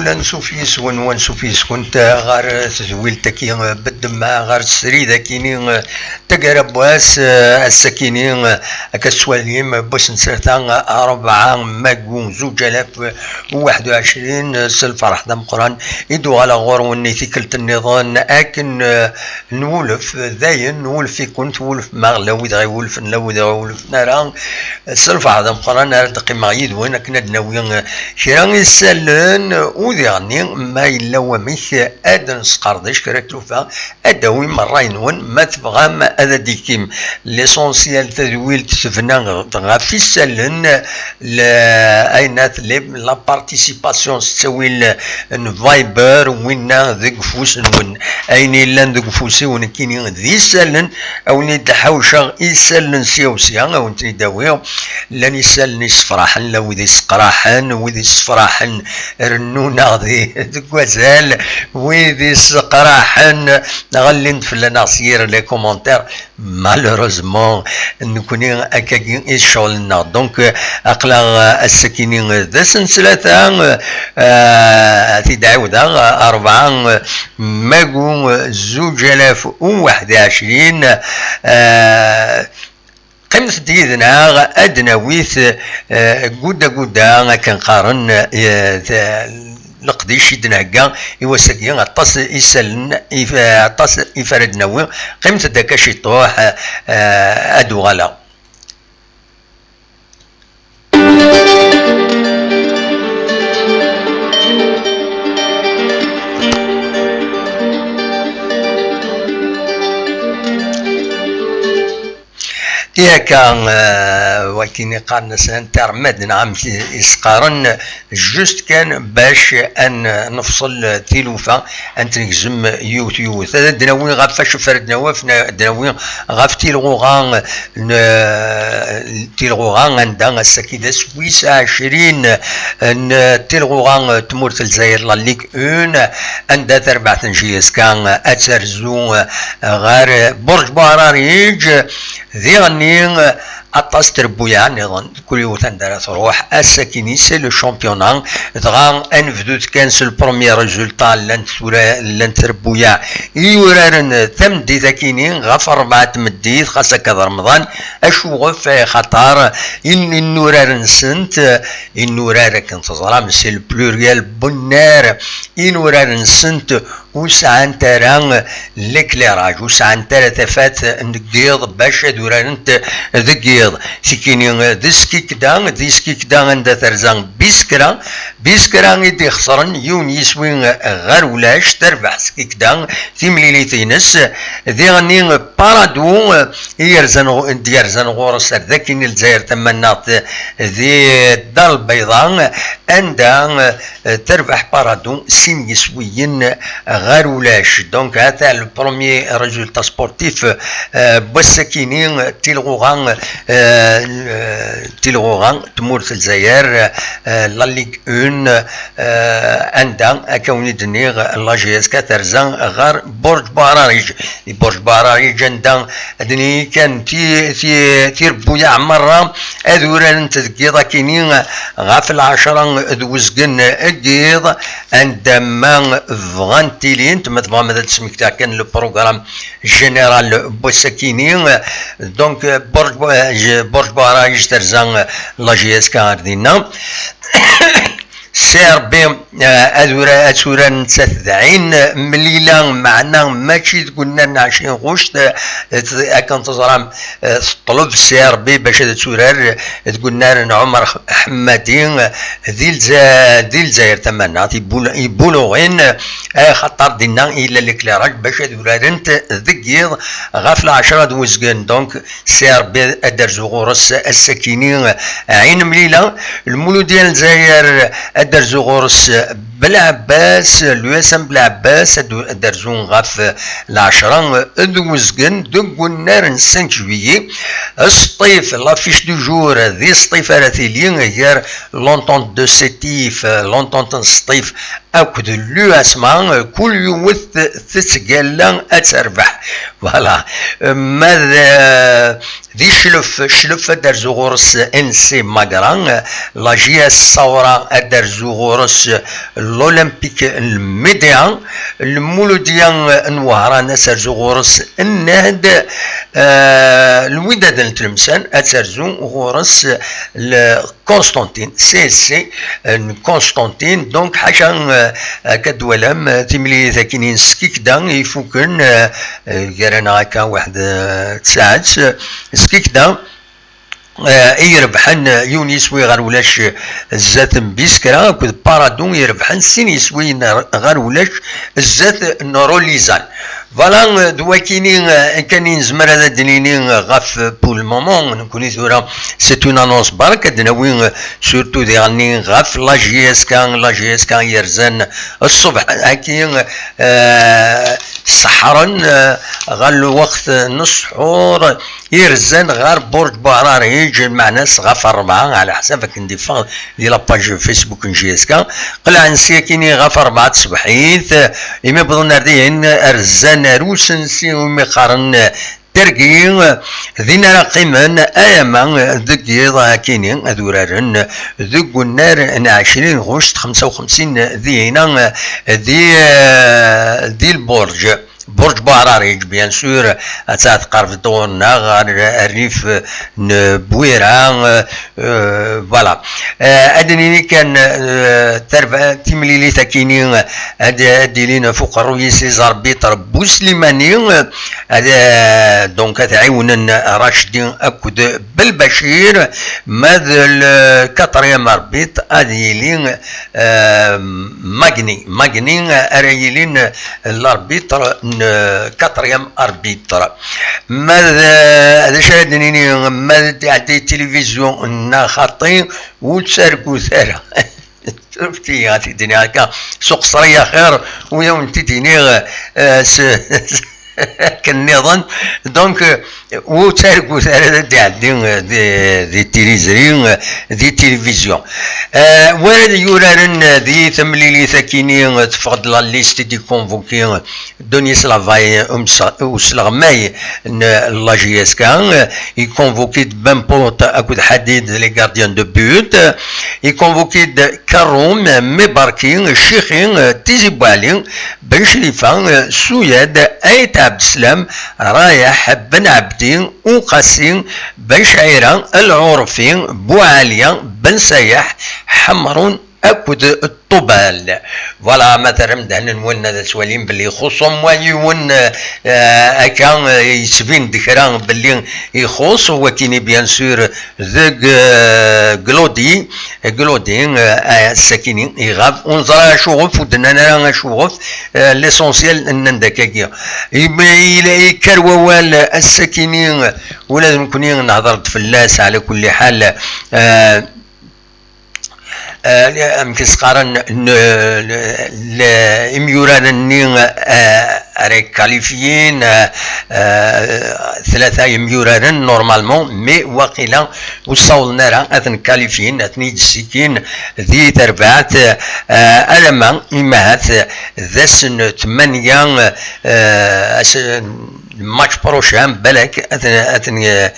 ولا نشوف يسون ونشوف يسكن غار تزويل تكين بالدم غار السريدة كينين تقرب واس السكينين كسواليم بس نسرتان 4,021 سلفرح دم قران يدو على غور ونيتي كلت النظام لكن نولف ذاين نولف يكون تولف مغلو إذا يولف نلو إذا يولف نارا سلفرح دم قران ارتقي معيد وين كنا دناوين كيران يسالن وذيغني ما إلا وميث أدن سقردش كراتلوفا أدوي مرين ون ما تبغام هذا ديكيم ليسونسيال تدويل تسفنا غافي سالن لأينات لب لا بارتيسيباسيون تسوي فايبر وين ذيك فوس ون أين إلا ذيك فوسي ون كيني ذي سالن أو نتحوشا يسالن سيوسيا أو نتداوي لن يسالن يسفراحن لو ذي سقراحن وذي سفراحن رنونا ذي ذكوازال وذي سقراحن نغلين في الناصير لي كومونتير مالوروزمون نكوني أكاكين إيشولنا دونك أقلا السكينين ذا سلسلة تدعو ذا 4,021 قيمة ديدنا أدنويث قودا كنقارن لقديش يدنهكا يوسكيا غطاس يسالن غطاس يفرد نوي قيمة داكا شي طوح أدو غلا إيه كان وكيني قارن سنتر مدن عم يسقارن جوست كان باش أن نفصل تيلوفا أن تنجزم يوت هذا دناوين غاف فرد نوافنا دناوين غاف تيلغوغان عندها السكيدة سويس 20 تيلغوغان تمورت الجزائر لا ليك اون عندها 4 تنجيز كان أترزو غار برج باراريج ذي غنين أطاس تربويا نظن كل يوتان دارا تروح الساكيني سي لو شامبيونان دغا انفدوت كان سو البروميير ريزولتا لان تربويا يورارن ثمدي ذاكيني غف 4 تمديت خاصة كذا رمضان اشوغف خطر النورار نسنت النورار كنت تظلم سي البلوريال بونير النورار نسنت وسعان ترى ليكليراج وسعان ترى تفات نقيض باش دورانت ذقيض سكيني ديسكيك دا عند ترزان بيسكرا يدي خسرن يون يسوين غير ولاش تربح سكيك دا في مليليتينس ذي غني بارادو يرزن غورس ذاكين الجزائر تمنات ذي الدار البيضاء عندها تربح بارادو سين يسوين غير ولاش دونك هذا البروميي ريزولتا سبورتيف بوسكينين تيلغوغان تمورت الجزائر لا ليغ 1 عندها كوني دنيغ لا جي اس كترزان غير برج باراريج عندها دني كان في ربويا مرة اذوران تذكيضا كينين غاف 10 دوزقن الجيض عندما فغانتيلين تما تبغى ماذا تسميك كان لو بروغرام جينيرال بوسكيني دونك برج باراج ترزان لا جي اس كاردينا سير بي أدورا نتسعين مليلا معنا ماشي تقولنا نعشين غوشت أكن تزرام طلب سير بي باش تسورار تقولنا عمر حمادين ذي الجزائر تمانا يبولوغين خطر دينا إلا الكلاراج باش دورارنت ذكيض غافل 10 دوزقن دونك سير بي أدرزو غورس السكينين عين مليلا المولو ديال الجزائر درزو غورس بالعباس الوسم بالعباس درزون غاف 10 دوزقن دقنا 5 جويي السطيف لافيش دو جور ذي السطيف راتيلين غير لونطون دو سيتيف لونطون السطيف أكد لو اسمان كل يوم تتقال أتربح فوالا ماذا ذي شلف درزو غورس انسي ماغران لا جي اس صورة درزو غورس لولمبيك الميديان المولوديا نوهران سرزو غورس النهد الوداد التلمسان اتسرزو غورس كونستانتين سي كونستانتين دونك حاجه كدولام تيملي ذاكينين سكيكدا يفوكن قرانا هكا واحد تساعات سكيكدا يربحن يون يسوي غير ولاش الزات بيسكرا كود بارادون يربحن سين يسوي غير ولاش الزات نوروليزان فوالا دواكيني كاين زمر هذا دنيني غاف بول المومون نكوني ثورا سي اون انونس برك دناوي سورتو ديالني غاف لا جي اس كان يرزان الصبح هاكي سحرن غال الوقت نصحور يرزان غير برج بعراريج مع ناس غاف 4 على حسب كنديفا ديال لاباج فيسبوك جي اس كان قلع نسيكيني غاف 4 صبحيت يما بدون نردين ارزان روس نسي ومقارن ترقي ذينا قيمن اياما ذكي كينين ادورارن ذك النار 20 غشت 55 ذينا دي البرج برج بعراريج بيان سور اتات قرب دورنا غير الريف بويران فوالا ادنيني كان تربع تيمليلي تاكينين اديلين فوق الروي سيزار بيتر بوسليماني هذا دونك تعاونن راشدين اكد بالبشير ماذ الكاتريام اربيط اديلين ماغني اريلين الاربيتر كاتريام اربيتر ماذا هذا شاهدني ماذا تعطي التلفزيون خاطي وتساركو ثاره شفتي هاتي الدنيا هكا سوق صرية خير ويا ونتي ديني كالنظام دونك وتاركو دي تيليزرين دي تلفزيون ورد يورارن دي ثمليلي ثاكيني تفقد لا ليست دي كونفوكي دوني سلافاي وسلغماي لا جي اس كان يكونفوكي بامبوت اكود حديد لي غارديان دو بوت يكونفوكي كاروم مباركين الشيخين تيزيبالين بن شريفان سويد ايت عبد السلام رايح بن عبدين وقاسين بن شعيران العرفين بوعاليا بن سياح حمرون اكد الطبال فوالا مثلا مدهن نولنا ذا سوالين باللي يخصهم ويون كان يسبين ذكران باللي يخص هو كيني بيان سور ذك جلودي الساكنين يغاب ونظرا شوف ودنا شوف ليسونسيال نندكاكيا يبقى كروال الساكنين ولازم نكون نهضر فلاس على كل حال يمكن سقارن الاميوران راك كاليفيين 3 اميوران نورمالمون مي واقيلا وصلنا راه اثن كاليفيين اثني جسيكين ذي تربعات المان امهات ذسن 8 الماتش بروشان بالك اثن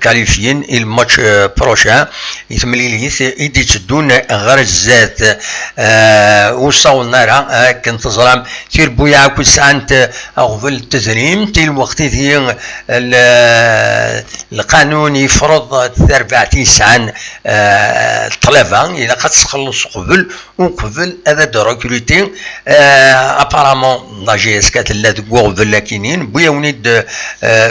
كاليفيين الماتش بروشان يتمليليث يدي تدون غير الزات وصلنا راه كنت ظلام تير بويا كل ساعه اغفل التزريم تي الوقت ذي القانون يفرض 40 ساعه الطلبه الا قد تخلص قبل وقبل هذا دروكريتي ابارامون لا جي اس كات لا تقوغ لكنين بويا ونيد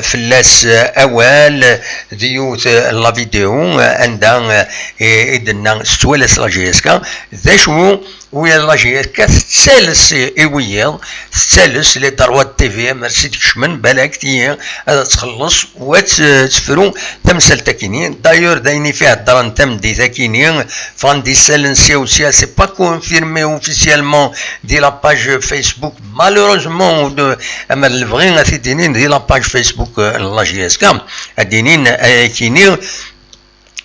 فلاس اوال ديوت لا فيديو عندها اذن ستولس لا جي اس كا ذا شو ويا لا جي اس كا تسالس ايويا تسالس لي دروات تي في ميرسي تكشمن بالك تي تخلص وتفرو تمثل تاكينين دايور دايني فيها الدران تم دي تاكينين فاندي سالنسي وسيا سي با كونفيرمي اوفيسيالمون دي لا باج فيسبوك مالوروزمون اما الفغين تيدينين دي لا باج فيسبوك لا جي اس كا ادينين كينين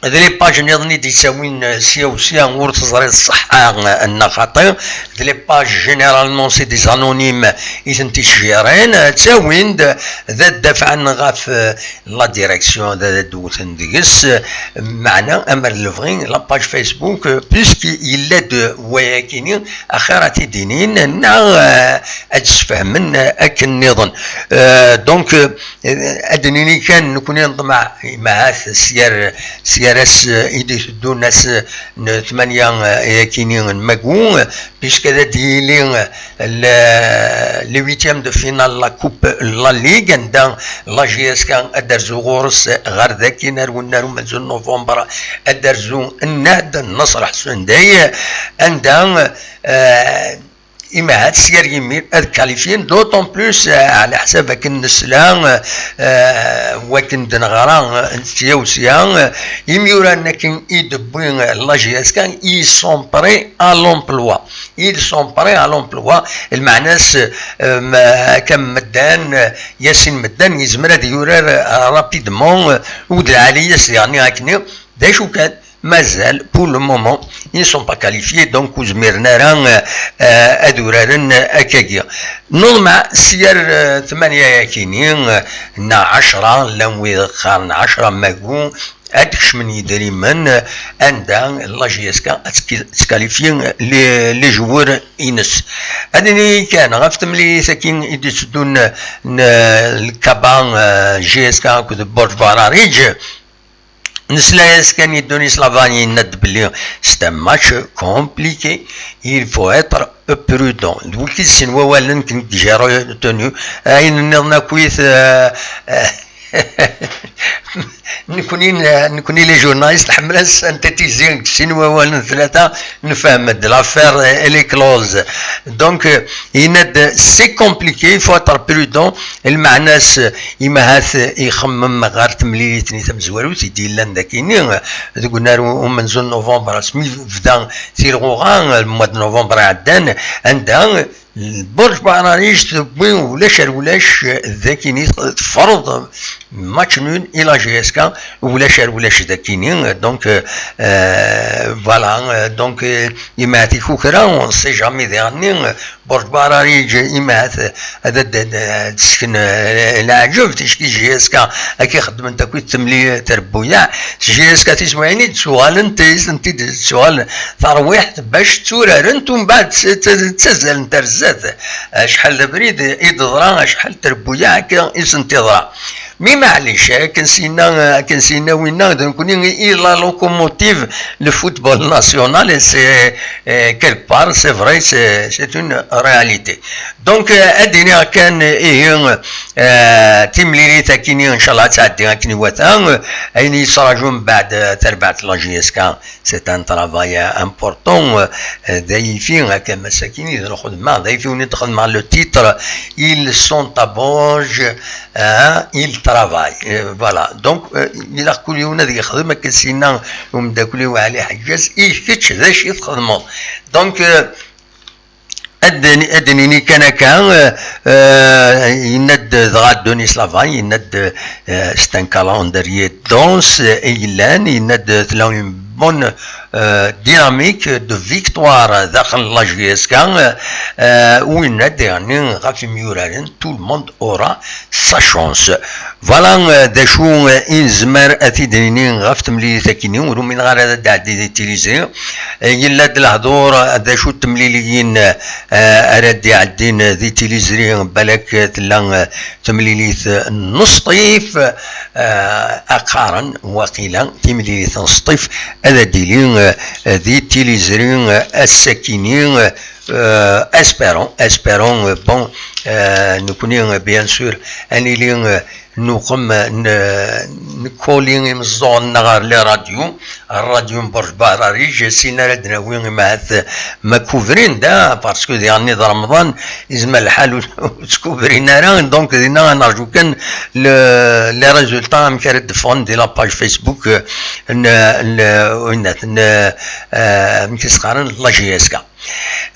هذا لي باج نظني تساوين سيا وسيا ور تزري الصحة أن خاطر لي باج جينيرالمون سي دي انونيم إذن تيشجيرين تساوين ذا دافع غاف لا ديريكسيون ذا دوثن ديكس معنا أمر لفغين لا باج فيسبوك بيسكي إلا دو وياكيني أخيراتي دينين نا أتسفهمن أكن نظن دونك أدنيني كان نكون نطمع مع سيارس إيدي تدو ناس ثمانية ياكينين مقون بيش كذا ديلين لي ويتيام دو فينال لا كوب لا ليغ عندها لا جي اس كان أدرزو غورس غير ذاكي نارو منزل نوفمبر أدرزو النهد النصر حسن داي عندها إما هاد السير يمير هاد كاليفين دوطون بلوس على حساب كن السلام وكن دنغران سيا يميور أنك يدبوين لا جي اس كان ils sont prêts à l'emploi المعنى كم مدان ياسين مدان يزمر هاد يورر رابيدمون ودل عليا يعني هكني داشو كان مازال بور لو مومون ils sont pas qualifiés donc وزميرنا راه ادورارن اكاكيا نوض مع سير 8 ياكينين نا 10 لموي قارن 10 ماكو ادكش من يدري من عندها لا جي اس كا تكاليفيين لي جوور انس هذني كان غاف تملي ساكن يدسدون الكابان جي اس كا كود بورج باراريج Nesla كان يدوني سلافاني ند بلي c'est un match compliqué il faut être prudent donc c'est ولا كنت جيرو توني اين نرنا كويس نكوني لي جورناليست حمل سانتيتيزين سينوا ولا ثلاثه نفهم لافير الي كلوز دونك يند سي كومبليكي فو اتر برودون المعناس يما هاث يخمم غير تمليليتني تمزوالو تيدي لان داكيني قلنا من زون نوفمبر سمي بدا تيرغوغان المواد نوفمبر عدان عندها البرج باراريج تبوي ولاش ذاكيني تفرض ماتش نون الى جي اس كا ولاش ذاكيني دونك فوالا دونك يما تيكوكرا اون سي جامي ديرني برج باراريج يما هذا تسكن العجب تشكي جي اس كا كي خدم انت كنت تملي تربويا جي اس كا تسمعيني سؤال انت سؤال ترويح باش تورر انتم بعد تسزل انت شحال بريد يضرا شحال تربويا هكا انتظار مي معليش كنسينا وينا نكون الى لوكوموتيف لو فوتبول ناسيونال سي كيل بار سي فري سي اون رياليتي دونك ادينا كان تيمليلي تاكيني ان شاء الله تعدي كني وثان اين يصراجون بعد تربعت لا جي اس كا سي ان ترافاي امبورطون ضايفين هكا مساكين يديروا الخدمه ضايفين يدخل مع لو تيتر ils sont à Borges ils travaillent voilà donc الى كل يوم هذيك خدمه كنسينا ومداكلي عليه حجاز يفتش ذا شي تخدموا دونك ادنيني كان يند ضغط دوني سلافان يند ستان كالندريي دونس ايلان يند تلاون بون ديناميك دو فيكتوار داخل لا جي اس كان وين يعني غافي ميورارين تو الموند اورا سا شونس فوالا دا شو انزمر اتيديني غاف تملي ساكنين ورو من غير هذا دي تيليزي يلا د الهضور دا شو تمليليين اراد يعدين ذي تيليزري بالك تلا تمليليث نص طيف اقارن وقيلا تمليليث نص طيف هذا ديلين ذي تيليزرين الساكنين espérons bon nous connaissons bien sûr un lien نقوم نكولين مزون نغار لي الراديو برج باراريج سينا ردنا وين ما كوفرين دا باسكو يعني رمضان يزم الحال تكوفرين راه دونك دينا نرجو كان لي ريزولطا مكرد فون دي لا باج فيسبوك مكيسقارن لا جي اس كا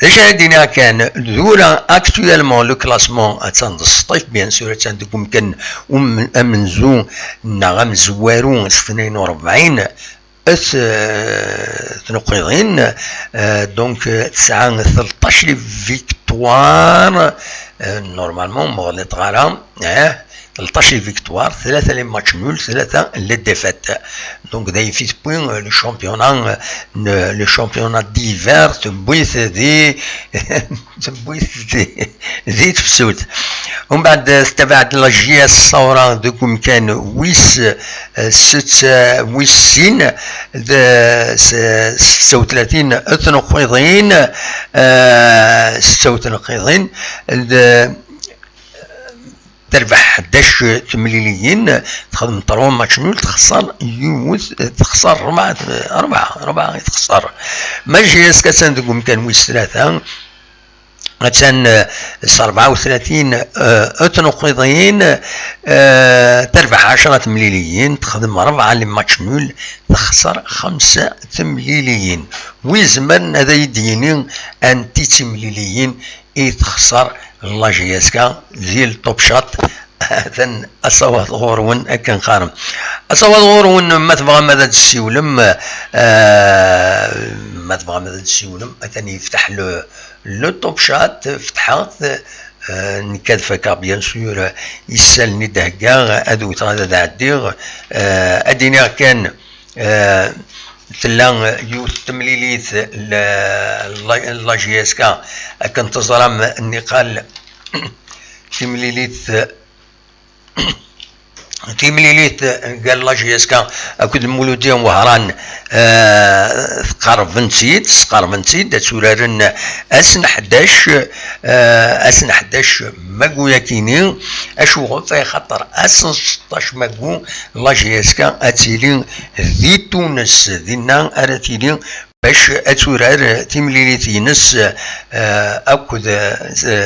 déjà دينا كان دورا اكتويلمون لو كلاسمون اتساند السطيف بيان سور تاندكم كان منزو نغم زوارون 42 تنقيضين دونك تسعة 13 فيكتوار نورمالمون مغلط غارة 13 فيكتوار 3 لي ماتش نول 3 لي ديفيت دونك دا يفيت بوين لو شامبيونا ديفير تبويث ذي تفسوت ومن بعد استبعد لاجيا الثورة دوكم كان ويس ويسين 36 تنقيضين 36 تربح 11 تمليليين تخدم 3 ماتش نول تخسر يوز تخسر 4 تخسر ماشي اسكاسان دوكم كان ويس 3 مثلا 34 تنقيضين تربح 10 تمليليين تخدم 4 لي ماتش نول تخسر 5 تمليليين ويزمن هذا يديني انتي تمليليين تخسر لاجياسكا ديال توب شات ثن اصوات غورون اكن خارم اصوات غورون ما تبغى ماذا تسيولم ما تبغى ماذا تسيولم ثاني يفتح لو توب شات فتحات نكاد فكا بيان سور يسالني دهكا ادو هذا عدير ادينا كان تلا يوث تمليليث لاجياسكا كان تظلم النقال تيمليليت قال لاجياسكا اكد مولوديا وهران سقارفنسيد تسورارن اسن 11 ماكو ياكيني اشو في خطر اسن 16 ماكو لاجياسكا اتيلين ذي تونس دينا اراتيلين باش اتورار تيمليليت ينس اكد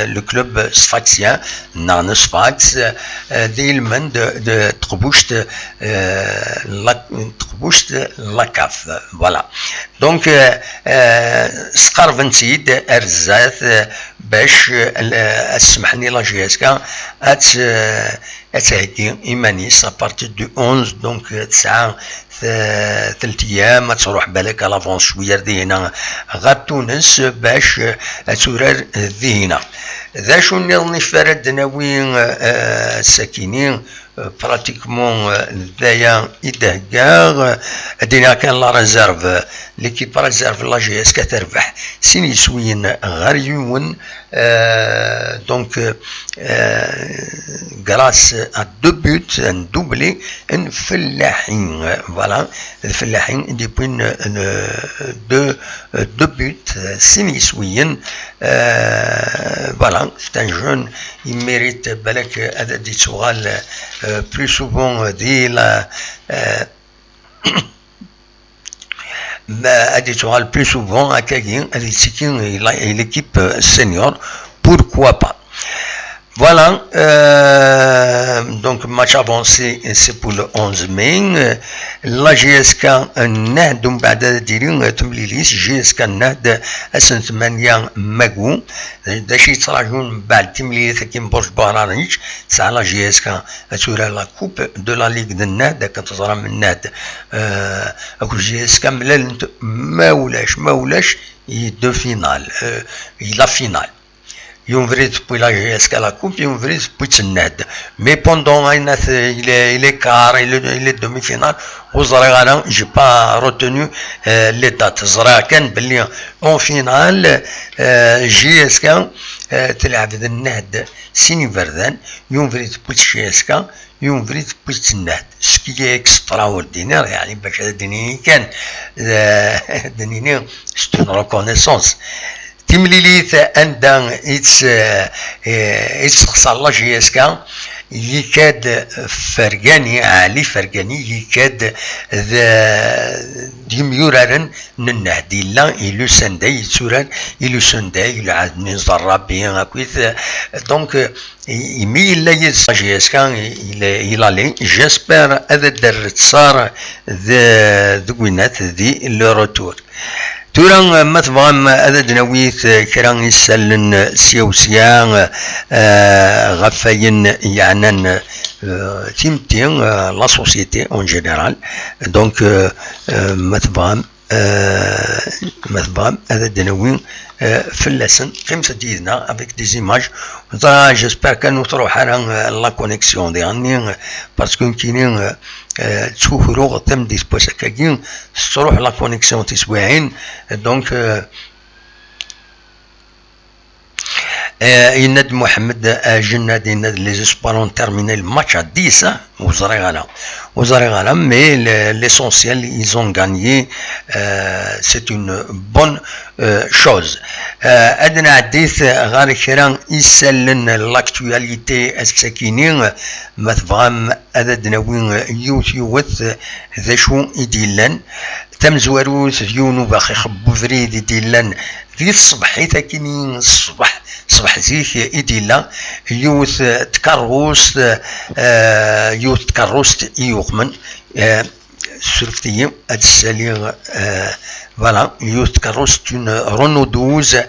لو كلوب سفاكسيان نان سفاكس دي المند تقبوشت لاكاف فوالا دونك سقارفنسيد ارزات باش اسمحني لاجياسكا اتهدي ايمانيس ابارتي دو 11 دونك 9 ثلاث ايام تروح بالك لافونس شويه دينا غير تونس باش تورار ذهنا ذا شو نظني فرد ناويين الساكنين براتيكمون دايا يدهكا دينا كان لا ريزيرف ليكيب ريزيرف لا جي اس كتربح سين يسوين غير يون دونك غراس ا دو بوت ان دوبلي ان فلاحين فوالا الفلاحين دي بوين دو بوت سين يسوين فوالا c'est un jeune il mérite بالك هذا دي سؤال plus souvent دي لا ما ادي سؤال plus souvent هكاكين ادي سيكين l'équipe senior pourquoi pas. Voilà, donc match avancé, c'est pour le 11 mai. La GSK نهدم بعد ديرين تمليليس GSK نهد أسنت منيان ماغو داشي يتراجعون بعد تمليليس كيم برج بهرانيش تسعى لا GSK تورا لا كوب دو لا ليغ دو النهد كتظهر من النهد أكو GSK ملال ما ولاش دو فينال لا فينال Ils vont pour la GSK la coupe, ils vont pour Tsenad. Mais pendant il est quart, il est demi-finale, aux Zaragan, j'ai pas retenu les dates. Zaragan, en finale, GSK, تلعب النهد سيني فردان ينفرد بوت شيسكا ينفرد بوت النهد سكي اكستراوردينير يعني باش هذا دنيني كان دنيني ستون ريكونيسونس تمليليت عندها يتخسر لا جياسكا يكاد فرقاني علي فرقاني يكاد ديميورارن ننهدي لا إلو سنداي يتسوران إلو سنداي إلو عاد نزرب بيان أكويث دونك يميل لا يتساجيسكا إلى لي جيسبر هذا درت صار ذوينات ذي لو روتور تورا ما تبغى هذا دناويت كرا يسالن سيوسيا غفاين يعني تيمتين لا سوسيتي اون جينيرال دونك ما تبغى هذا الدناوين في اللسن خمسة ديدنا افيك دي زيماج جيسبر كانو تروح على لا كونيكسيون ديالني باسكو كاينين تشوفوا تم ديسبوس كاين تروح لا كونيكسيون تسواعين دونك يند محمد جناد يند لي اسبارون تيرميني الماتش à 10 وزاري mais l'essentiel ils ont gagné c'est une bonne chose ادنا عديت غير كرا يسالن لاكتواليتي الساكنين ما تبغام هذا دناوين يوث ذا شو يديلن تم زواروث ديونو باخي خبو فريد يديلن ذي الصبحيت كاينين صبح زيك إديلا يوث تكروست يوقمن سورفتي السالي فوالا يوث تكروست اون رونو 12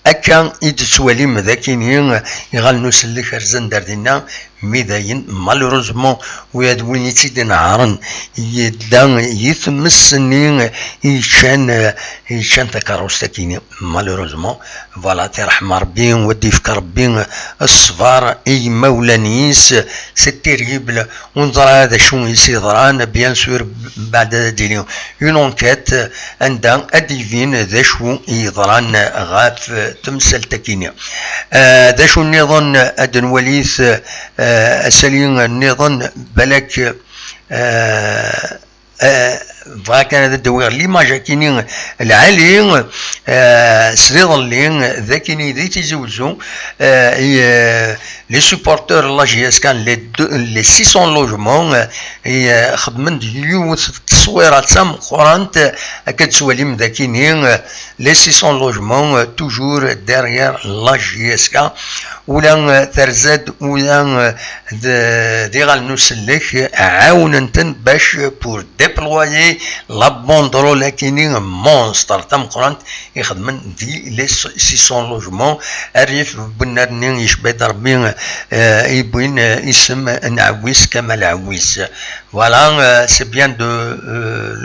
أكا يتسوالي مذاكينين يغالنو سلك رزان داردينا ميداين مالوروزمون وياد وين يتيدين عارن يدان يثمسنين يشان تكاروستا كيني مالوروزمون فوالا تيرحم ربي ودي فكر ربي الصفار اي مولانيس سي تيريبل ونظر هذا شو يصيران بيان سور بعد ديليون اون انكيت عندها اديفين ذا شو يضران غاف تمثل تكيني ذا شو النظام ادن وليث اسالين النظام بلاك فكان هذا الدوير اللي ما جاكينين العالي سريض اللي ذاكيني ذي تيزوزو لي سوبورتور لا جي اس كان لي 600 لوجمون خدمن يوث التصويرات سام قرانت اكاد سواليم ذاكينين لي 600 لوجمون توجور ديريير لا جي اس كان ولا ترزاد ولا دي غالنو سلك عاوننتن باش بور ديبلويي لا بوندرول كاينين مونستر تم قرانت يخدمن دي لي 600 لوجمون الريف بنارنين يشبه ربي يبين اسم نعويس كمال عويس voilà c'est bien de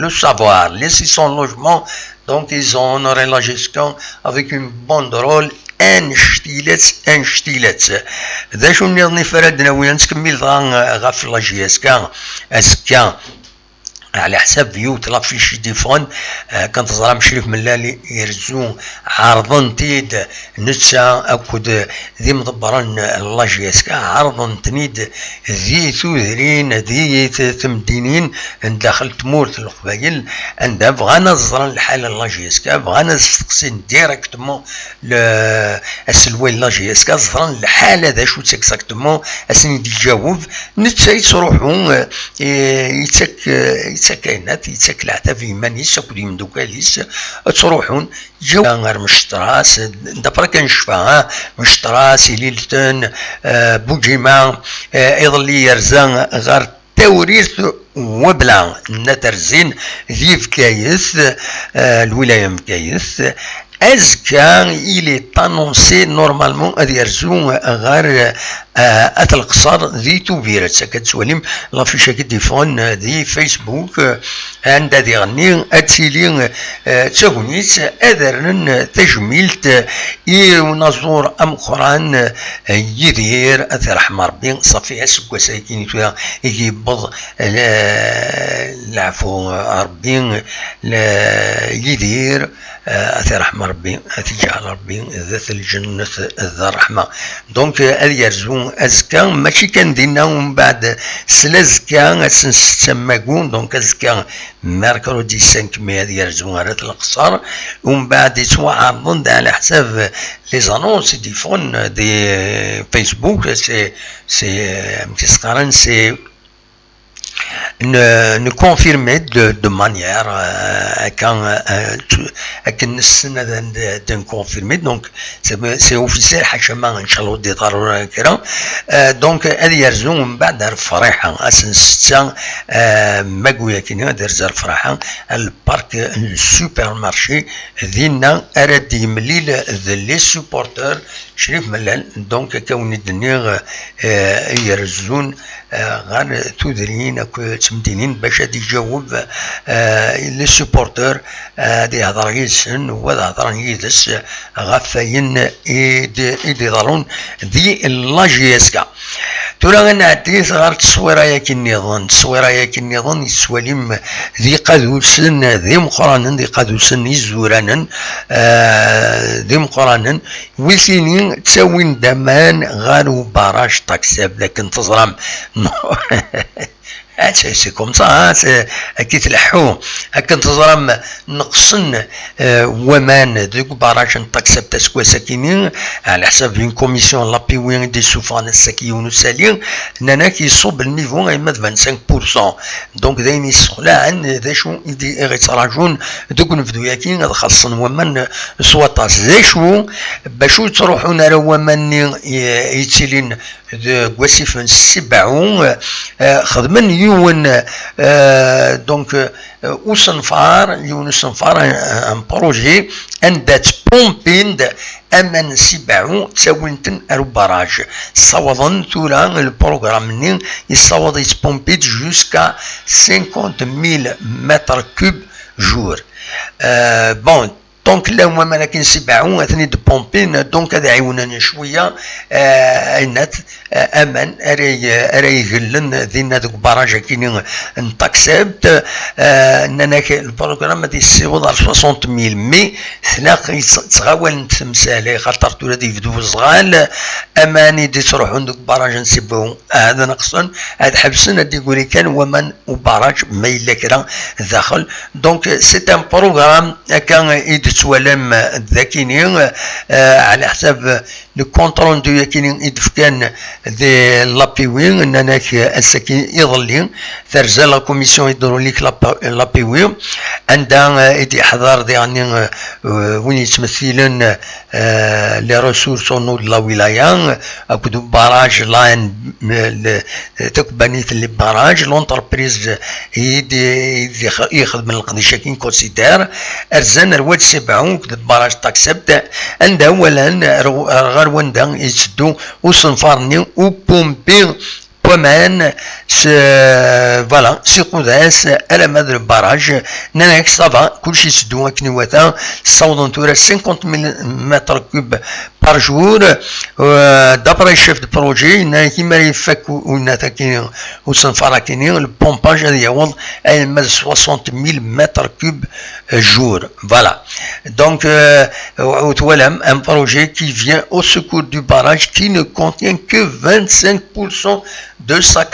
le savoir les 600 logements donc ils ont honoré la gestion avec une banderole ان شتيلات ذا شو نظني فرادنا وين نكمل غاف لا جي اس كا اسكا على حساب فيوت لافيش ديفون كنت زرا مشرف من لالي يرزو عرضن تيد نتسا اكد ذي مدبران لا جي اس كا عرضن تنيد ذي ثوذرين ذي تمدينين داخل تمورت القبايل عندها بغانا زرا الحاله لا جي اس كا بغانا نستقسين ديريكتومون السلوين لا جي اس كا زرا الحاله ذا شو اكزاكتومون اسني دي جاوب نتسا يتروحون يتسكينات يتسكلعتا في مانيس اكودي من دوكاليس تروحون جو غير مشتراس دابا كنشفاها مشتراس ليلتن بوجيما يظلي يرزان غير توريث وبلا نترزين ذي فكايث الولايه مكايث أزكا إلي تانونسي نورمالمون أذ يرزو غير القصار ذي توفيرت كتسوليم لافيشا كديفون ذي فيسبوك عند ذي غني أتسيلي تسونيت أذرن تجميلت ونزور أم قران يدير أثر ربي صافي أسكوا ساكين تويا يجيبض العفو ربي يدير أثر ربي أتجعل ربي ذات الجنة ذا الرحمة دونك هذا يرزون أزكا ماشي كان دينا ومن بعد سلازكا تسماكون دونك أزكا ميركودي 5 مي هذا يرزون على القصار ومن بعد يتوعرضون على حساب لي زانونس دي فون دي فيسبوك سي متسقرن سي nous confirmer de manière qu'un السنة de confirmer donc c'est officiel حشما إن شاء الله دي ضرورة كده donc هذه يرزون من بعد الفرحة أسن ستة مقوية كنا درز الفرحة البارك السوبر مارشي ذينا أرد يمليل لي سوبورتر شريف ملال دونك كون الدنيا يرزون غير تدرين تمدينين باش يجاوب لي سوبورتر دي هضر يسن وهذا هضر يدس غفاين يديرون دي لاجيسكا ترى غنعدي غير التصويره ياك النظام يسواليم ذي قادوسن ذي مقرانا ذي قادوسن يزورانا ذي مقرانا ويسيني تساوين دمان غارو باراج تاكساب لكن تزرم سي كوم سا كي تلحو هكا تزرم نقصن ومان دوك باراج نتاكسب تسكوا ساكنين على حساب اون كوميسيون لابي وين دي سوفان الساكيون السالين نانا كيصوب النيفو غيما 25% دونك داين يسخلا عن ذا شو يدي غيتراجون دوك نفدوياكين هذا خاصن ومان سواطاس ذا شو باشو تروحون راه ومان يتسلين واسف نسبعون خدمن يون دونك وصنفار يون صنفار ان بروجي اندات بومبيند اما نسبعون تساوينتن ارو باراج صوضن ثورا البروغرام نين يصوض يتبومبيد جوسكا 50,000 متر كوب جور بون دونك لا هما مالكين سبعون اثني دو بومبين دونك هذا عيوننا شويه عينات امان اري يغلن ذينا دوك باراج كاينين نتاكسبت اننا البروغرام دي سيوض على 60,000 مي ثلاق تغاول نتمسالي خاطر تولا دي يبدو صغال اماني دي تروحون دوك باراج نسبوهم هذا نقصن هذا حبسنا دي يقولي كان ومن وباراج ما الا كذا داخل دونك سي ان بروغرام كان تسوالم ذاكينين على حساب لو كونترول دو ياكينين يدفكان دي لابيوين اننا الساكين يظلين ترجع لا كوميسيون هيدروليك لابيوين عندها يدي حضار دي يعني وين يتمثلن لي ريسورس نو لا ولايه اكو باراج لاين تكبانيت لي باراج لونتربريز يدي يخدم القضيه كين كونسيدير ارزان رواد سبعون باراج تاكسبت عندها اولا غير وندا يسدو وصنفارني وبومبي ومان فوالا سي قداس على مدى البراج ناناك صافا كلشي يسدو كنيواتا صوضون تورا 50,000 متر كوب بار جور دابري الشيف دو بروجي نا كيما يفكو ونا كاينين وصنفارا كاينين البومباج هذا يعوض على 60,000 متر كوب جور فوالا دونك وتولم ان بروجي كي فيان او سكور دو باراج كي ne contient que 25% de sa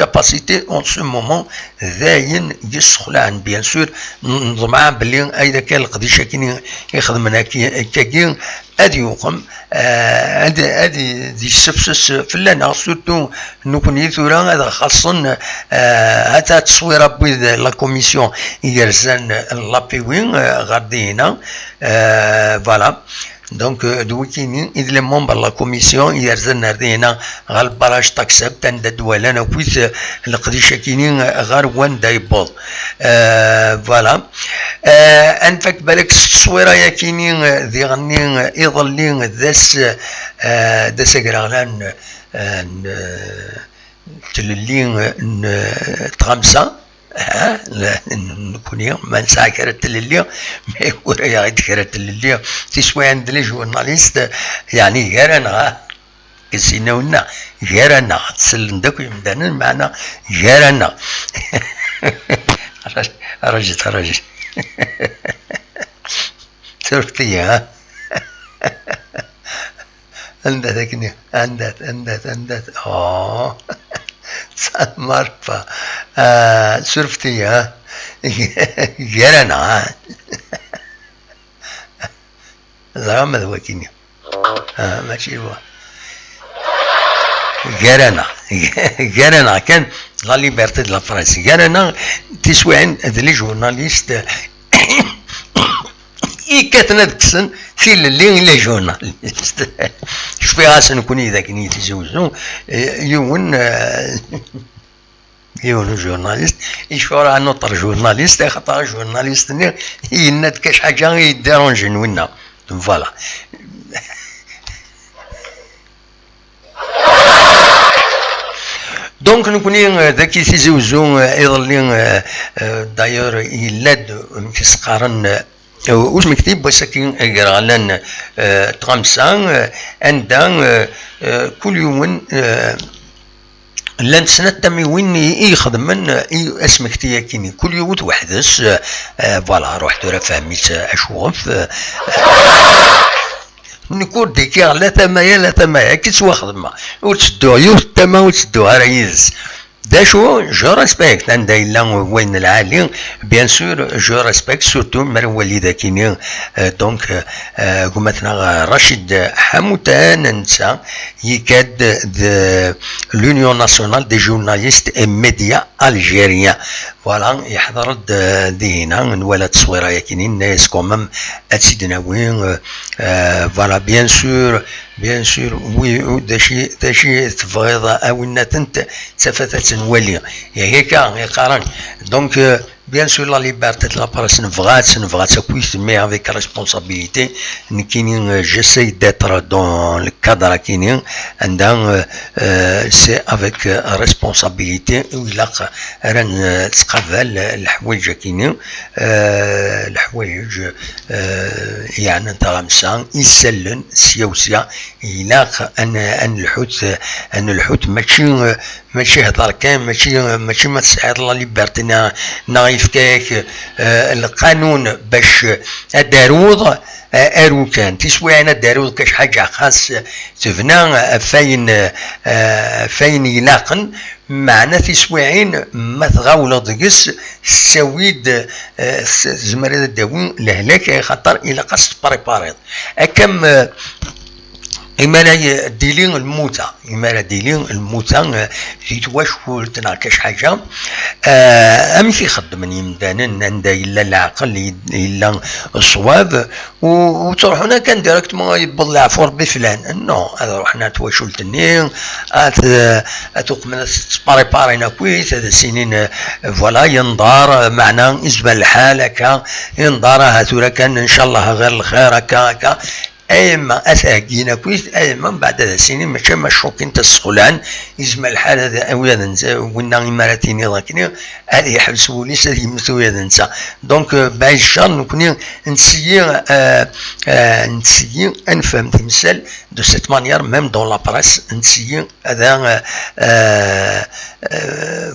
capacité en ce moment ذاين يسخلان بيان سور نضمع بلي اذا كان القديشه كاين يخدمنا كاين ادي يقوم ادي دي سبسس فلانا سورتو نكوني ثورا هذا خاصن هتا تصوير بيد لا كوميسيون يرزان لابيوين غادينا فوالا دونك دوكيني إذ لي ممبر لا كوميسيون يرزن هردينا غال باراج تاكسب تندا دوالانا وكويث القديشة كينين غار وان دايبول فوالا انفك بالك التصويرة يا كينين ذي غنين يظلين داس غراغلان تللين تغمسة نكوني ما نسعى كرت الليل ما يقول يا غير كرت الليل تسوي عند لي جورناليست يعني غير انا كسينا ونا غير انا تسلم داك يمدانا معنا غير انا رجل سرفتي ها عندك عندك مرفا سرفتي ها غيرنا زعما ذوكيني ماشي هو قالنا كان لا ليبرتي دو لا بريس قالنا تسوين هاد لي جورناليست كاتنا دكسن في اللي لا جورناليست شوفي غاسن كوني ذاك نيتي زوزو يون جورناليست يشفر عن نطر جورناليست خاطر جورناليست يناد كاش حاجه يديرونجي ونا فوالا. دونك نكوني ذاك يتزوزو يظلين دايور يلاد كيسقارن واش مكتب وساكن قرالان تغمسان عندها كل يوم لان سنة تمي وين يخدمن اسمك تياكيني كل يوم توحدس فوالا روحت راه فهميت اشوف نكون ديكي لا تمايا كي تسوا خدمه وتسدو يوم تما وتسدوها راه يز داشو جو ريسبكت عند الا وين العالي بيان سور جو ريسبكت سورتو مر والدة كيني دونك قمتنا رشيد حموتان نتا يكاد لونيون ناسيونال دي جورناليست اي ميديا الجيريان فوالا يحضر دينا نولات تصويره ياكينين الناس كومام اتسيدنا وين فوالا بيان سور وي داشي تبغيض اونا تنت تفتت نولي هيك يقارن دونك بيان سور لا ليبرتي دو لا بريس نفغات كويس مي افيك ريسبونسابيلتي كيني جيساي ديتر دون لو كادر كيني عندها سي افيك ريسبونسابيلتي ويلاق راه تقبل الحوايج كيني الحوايج يعني تغمسان يسلن سيوسيا يلاق ان الحوت ماشي هضر كان ماشي ما تسعد لا ليبرتي نايفكاك القانون باش الداروض ارو كان تسوي انا الداروض كاش حاجه خاص تفنى فين يلاقن معنا تسويعين ما تغاول دقس سويد زمريد الداوين لهلاك خاطر الى قصد بريباريض اكم إما ديلين الموتى جيت واش قلت كاش حاجة أمي يخدم يمدانا عند إلا العقل إلا الصواب وتروحنا كان ديريكتمون يبض العفور بفلان نو هذا روحنا تواشلت النين أتوقمنا تباريبارينا كويس هذا سنين فوالا ينظار معنا يزبل الحال هكا ينظار هاتورا كان إن شاء الله غير الخير هكا ايما اثاقينا كويس ايما بعد هذا السنين ماشي مشوكين تسخلان يزم الحال هذا اولا قلنا اماراتيني ضاكني هذه يحبسوا لي هذه يمثلوا هذا نسى دونك بعد الشهر نكون نسيي نفهم تمثال دو سيت مانيير ميم دون لا بريس نسيي هذا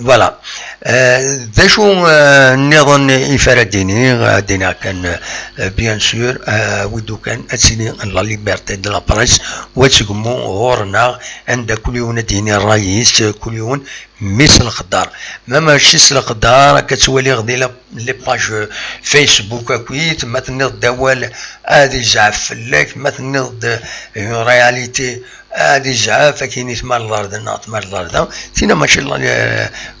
فوالا ذا شو النظام يفرديني دينا كان بيان سور ودو كان اتسيني لا ليبرتي دو لا بريس وتسقمو غورنا عند كل يوم ديني الرئيس كل يوم مثل الخضار ماشي الخضار كتولي غدي لي باج فيسبوك كويت ما تنض دوال هادي زعف لك ما تنض رياليتي هادي زعاف كاين تمار الارض تمار الارض تينا ماشي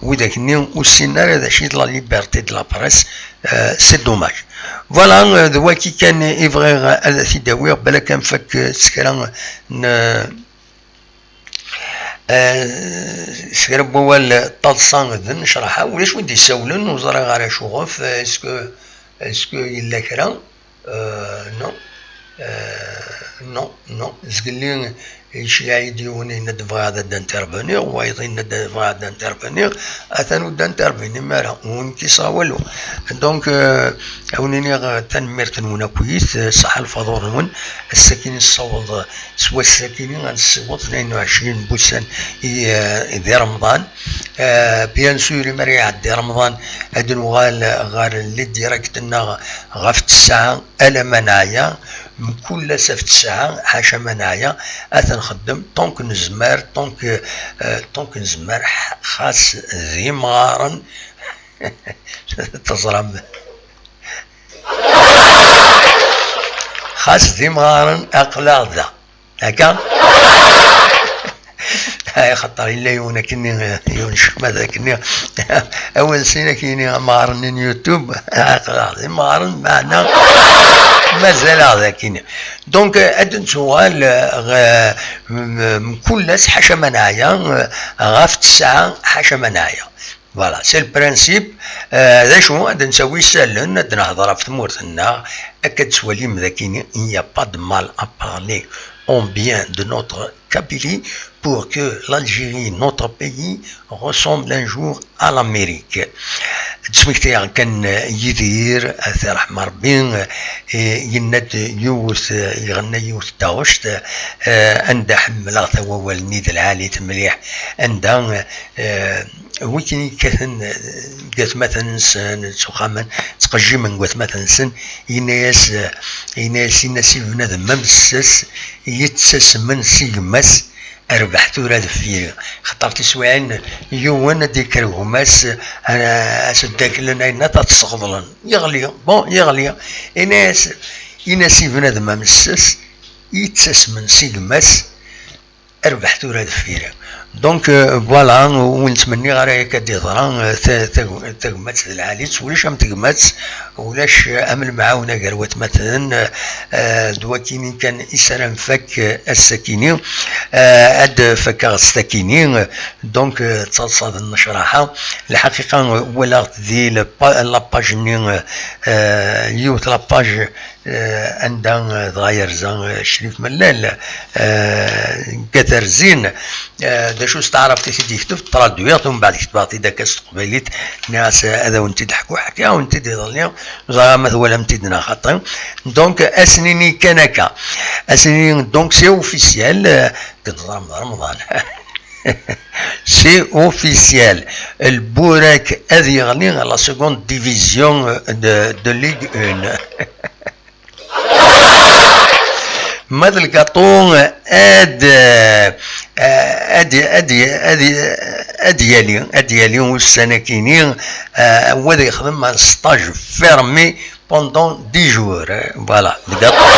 وذاك النيم والسيناريو هذا شي لا ليبرتي دو لا بريس سي دوماج فوالا دوا كي كان يبغي هذا تيداوي بلا كان فك تسكرا سكرب هو الطلسان ذن نشرحها ولاش ودي يسولن وزرا غير شوف اسكو الا كرا نو زقلي شي يديوني ندفع هذا دانترفونير وايضين ندفع هذا دانترفونير اثنو دانترفونير مالا ونكي صاولو دونك اونيني تنميرت نونا كويس صح الفضور نون الساكنين الصوت سوا الساكنين غنصوت 22 بوسان دي رمضان بيان سور مري عدي رمضان هاد نوغال غار اللي ديريكتنا غفت الساعه الا منايا من كل سفت ساعة حاشا منايا أتنخدم طونك نزمار طونك نزمار خاص ذمارا تزرم خاص ذمارا أقلاضة هكا هاي خطر إلا يونا كني يونشك ماذا كني أول سنة كني مارن يوتيوب مارن معنا مازال هذا كني دونك أدن سؤال كل حاشا منايا غاف الساعة حاشا منايا فوالا سي البرانسيب ذا شنو غادي نسوي سالن غادي نهضر في تمورتنا اكد سوالي مذاكيني il n'y a pas de mal à parler en bien de notre Kabylie pour que l'Algérie, notre pays, ressemble un jour à l'Amérique. تسميتي كان يدير اثار احمر بين يند يوث يغنى يوث تاوشت عند حمل ثوا والنيد العالي تمليح عند ويكني كثن قات مثلا سخاما تقجي من قات مثلا سن يناس يناسي بنادم ممسس يتسس من سيمس ربحت ورا دفير خطرت سواعين يوان ديك الهماس اسداك لنا اين تتصغضلن يغلي بون يغلي يناسي بنادم مسس يتسس من سيمس ربحت ورا دفير دونك فوالا ونتمني غير هكا ديضرا تقمات العاليت ولاش ام تقمات ولاش ام المعاونه قروات مثلا دواكيني كان اسرا فك السكيني اد فك السكيني دونك تصاد النشراحه الحقيقه ولا ذي لاباج يوت لاباج عندها ضاير زان شريف ملال كثر زين دا شو استعرفت سيدي كتب ترادويات ومن بعد كتباتي دا كاس قبيليت ناس هذا وانت تحكوا حكايه وانت تظلني زعما مثلا امتدنا خاطر دونك اسنيني كنكا اسنيني دونك سي اوفيسيال كنظام رمضان سي اوفيسيال البوراك هذه يغني لا سكوند ديفيزيون دو ليغ 1 ماذا الكاطون اديالي والسناكينين وذا يخدم مع ستاج فيرمي بوندون 10 جور فوالا الكاطون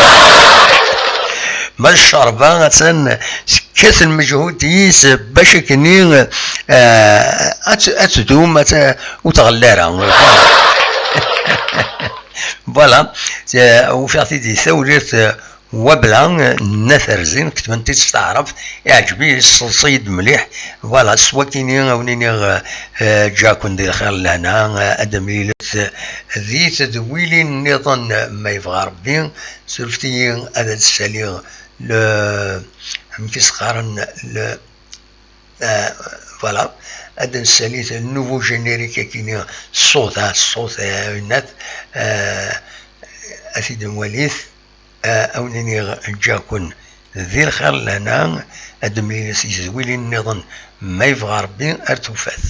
ما الشربة غتسن كاس المجهود يس باش كني اتدوم وتغلارها فوالا وفي عطيتي ثورة وبلا نثر زين كنت انت تستعرف يعجبني الصيد مليح فوالا سوا كيني ونيني جاكون ديال خير لهنا ادمي ذي تدويلي النظام ما يبغى ربي سلفتي هذا السليغ مكيس قارن فوالا هذا السليت النوفو جينيريك كيني الصوت الناس افيد مواليث او نيني جاكون ذي الخير لنا ادمي يزويلي النظام ما يبغى ربي ارتوفاث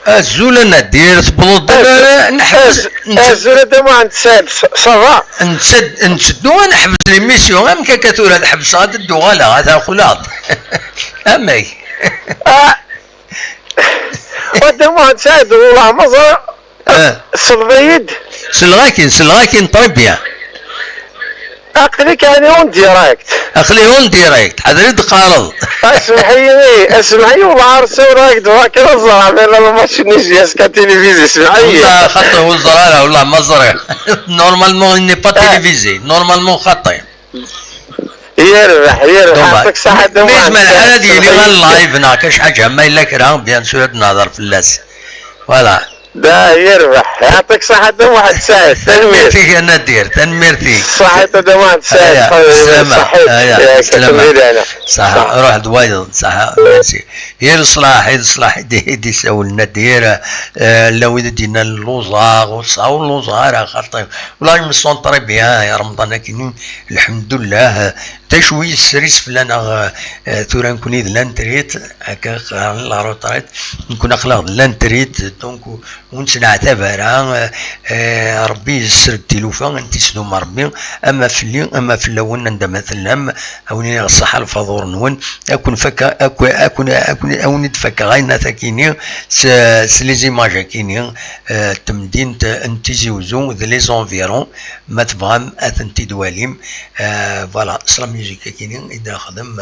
الزول انا دير تبلوط نحبس الزول هذا ما عند ساد صافا نشدو نحبس ليميسيون ام كاكاتورا نحبس غاد الدوغالا هذا خلاط امي وهذا ما عند ساد والله مزر الصلبيد سلغاكين طربيا اقلي كان اون ديريكت اخليهم ديريكت حضري دقارض اسمعي والله عرسه وراك دواك الزرع بين ما شنيش ياسكا تلفزيون اسمعي والله خطي والزرع والله مزرع نورمالمون ني با تلفزي نورمالمون خطي يربح يعطيك صحة دوام بالنسبة للحالة ديالي غير اللايف ناقش حاجة ما إلا كرا بيان سور نهضر في اللاس فوالا دا يربح يعطيك صحة واحد ساعة تنمير فيك انا دير تنمير فيك صحة واحد ساعة سلامة صح روح دوايض صح ميرسي هي الصلاح دي ساولنا دير لو دينا اللوزاغ وصاو اللوزاغ خاطر والله مسون طري بيان يا رمضان كاين الحمد لله تشوي السريس فلانا ثورا نكون إذ لانتريت هكا لا روطريت نكون أخلاق لانتريت دونك ونسنا اعتبرها ربي يسر التلوفة انت سلوم ربي اما في اللي اما في اللون عند مثلا اوني الصحة الفضور نون اكون فكا اكون اوني تفكا غاينا ثاكيني سليزيماج كيني تمدين انت زوزو ذي لي زونفيرون ما تفهم اثنتي دواليم فوالا سلا ميوزيك كيني اذا خدم